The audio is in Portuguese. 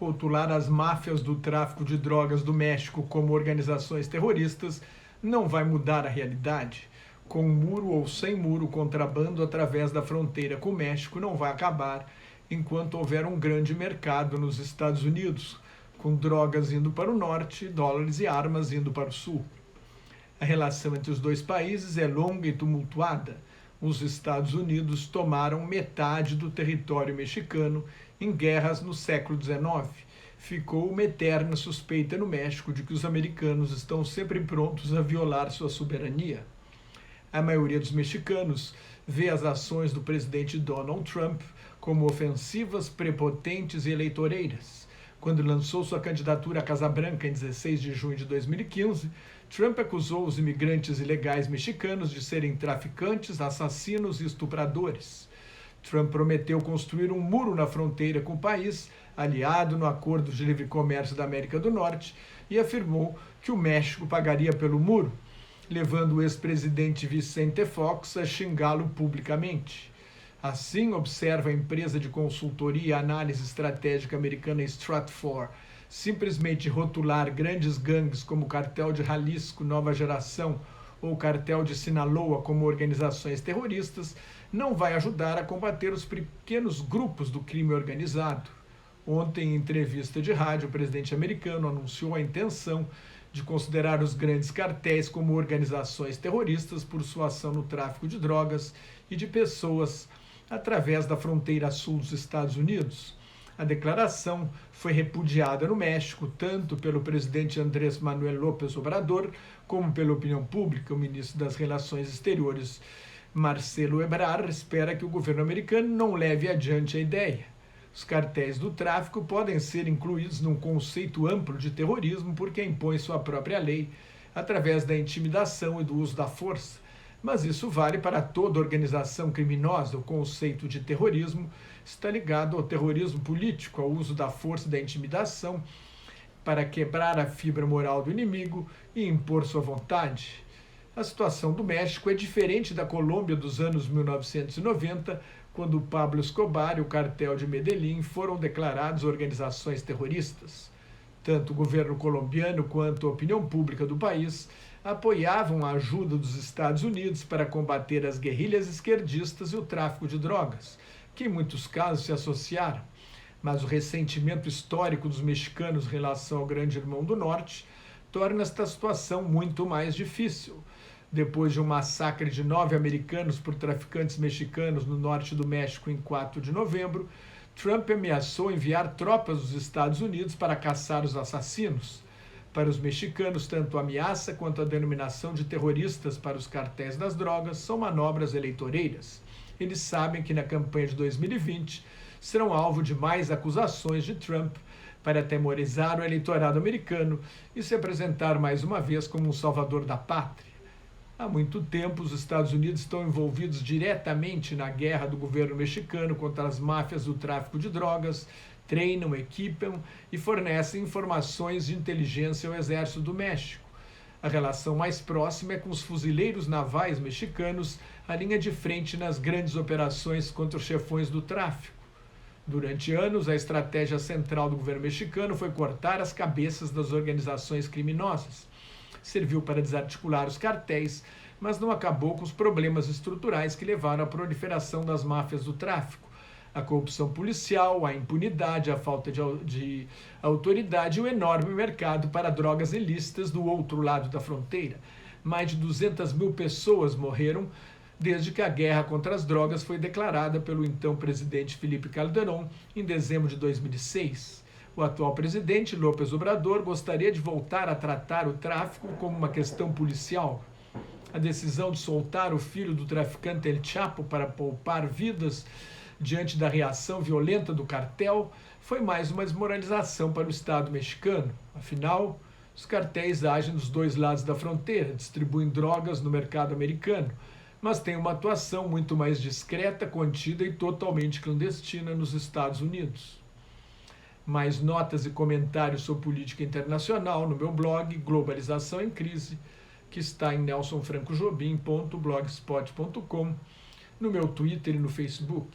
rotular as máfias do tráfico de drogas do México como organizações terroristas não vai mudar a realidade. Com muro ou sem muro, o contrabando através da fronteira com o México não vai acabar enquanto houver um grande mercado nos Estados Unidos, com drogas indo para o norte, dólares e armas indo para o sul. A relação entre os dois países é longa e tumultuada. Os Estados Unidos tomaram metade do território mexicano em guerras no século XIX. Ficou uma eterna suspeita no México de que os americanos estão sempre prontos a violar sua soberania. A maioria dos mexicanos vê as ações do presidente Donald Trump como ofensivas, prepotentes e eleitoreiras. Quando lançou sua candidatura à Casa Branca em 16 de junho de 2015, Trump acusou os imigrantes ilegais mexicanos de serem traficantes, assassinos e estupradores. Trump prometeu construir um muro na fronteira com o país, aliado no Acordo de Livre Comércio da América do Norte, e afirmou que o México pagaria pelo muro, levando o ex-presidente Vicente Fox a xingá-lo publicamente. Assim, observa a empresa de consultoria e análise estratégica americana Stratfor, simplesmente rotular grandes gangues como o Cartel de Jalisco Nova Geração ou o Cartel de Sinaloa como organizações terroristas não vai ajudar a combater os pequenos grupos do crime organizado. Ontem, em entrevista de rádio, o presidente americano anunciou a intenção de considerar os grandes cartéis como organizações terroristas por sua ação no tráfico de drogas e de pessoas através da fronteira sul dos Estados Unidos. A declaração foi repudiada no México tanto pelo presidente Andrés Manuel López Obrador como pela opinião pública. O ministro das Relações Exteriores, Marcelo Ebrard, espera que o governo americano não leve adiante a ideia. Os cartéis do tráfico podem ser incluídos num conceito amplo de terrorismo porque impõem sua própria lei através da intimidação e do uso da força. Mas isso vale para toda organização criminosa. O conceito de terrorismo está ligado ao terrorismo político, ao uso da força e da intimidação para quebrar a fibra moral do inimigo e impor sua vontade. A situação do México é diferente da Colômbia dos anos 1990, quando Pablo Escobar e o cartel de Medellín foram declarados organizações terroristas. Tanto o governo colombiano quanto a opinião pública do país apoiavam a ajuda dos Estados Unidos para combater as guerrilhas esquerdistas e o tráfico de drogas, que em muitos casos se associaram. Mas o ressentimento histórico dos mexicanos em relação ao Grande Irmão do Norte torna esta situação muito mais difícil. Depois de um massacre de 9 americanos por traficantes mexicanos no norte do México em 4 de novembro, Trump ameaçou enviar tropas dos Estados Unidos para caçar os assassinos. Para os mexicanos, tanto a ameaça quanto a denominação de terroristas para os cartéis das drogas são manobras eleitoreiras. Eles sabem que na campanha de 2020 serão alvo de mais acusações de Trump para atemorizar o eleitorado americano e se apresentar mais uma vez como um salvador da pátria. Há muito tempo, os Estados Unidos estão envolvidos diretamente na guerra do governo mexicano contra as máfias do tráfico de drogas, treinam, equipam e fornecem informações de inteligência ao Exército do México. A relação mais próxima é com os fuzileiros navais mexicanos, a linha de frente nas grandes operações contra os chefões do tráfico. Durante anos, a estratégia central do governo mexicano foi cortar as cabeças das organizações criminosas. Serviu para desarticular os cartéis, mas não acabou com os problemas estruturais que levaram à proliferação das máfias do tráfico. A corrupção policial, a impunidade, a falta de autoridade e o enorme mercado para drogas ilícitas do outro lado da fronteira. Mais de 200 mil pessoas morreram desde que a guerra contra as drogas foi declarada pelo então presidente Felipe Calderón em dezembro de 2006. O atual presidente, López Obrador, gostaria de voltar a tratar o tráfico como uma questão policial. A decisão de soltar o filho do traficante El Chapo para poupar vidas diante da reação violenta do cartel foi mais uma desmoralização para o Estado mexicano. Afinal, os cartéis agem dos dois lados da fronteira, distribuem drogas no mercado americano, mas têm uma atuação muito mais discreta, contida e totalmente clandestina nos Estados Unidos. Mais notas e comentários sobre política internacional no meu blog Globalização em Crise, que está em nelsonfrancojobim.blogspot.com, no meu Twitter e no Facebook.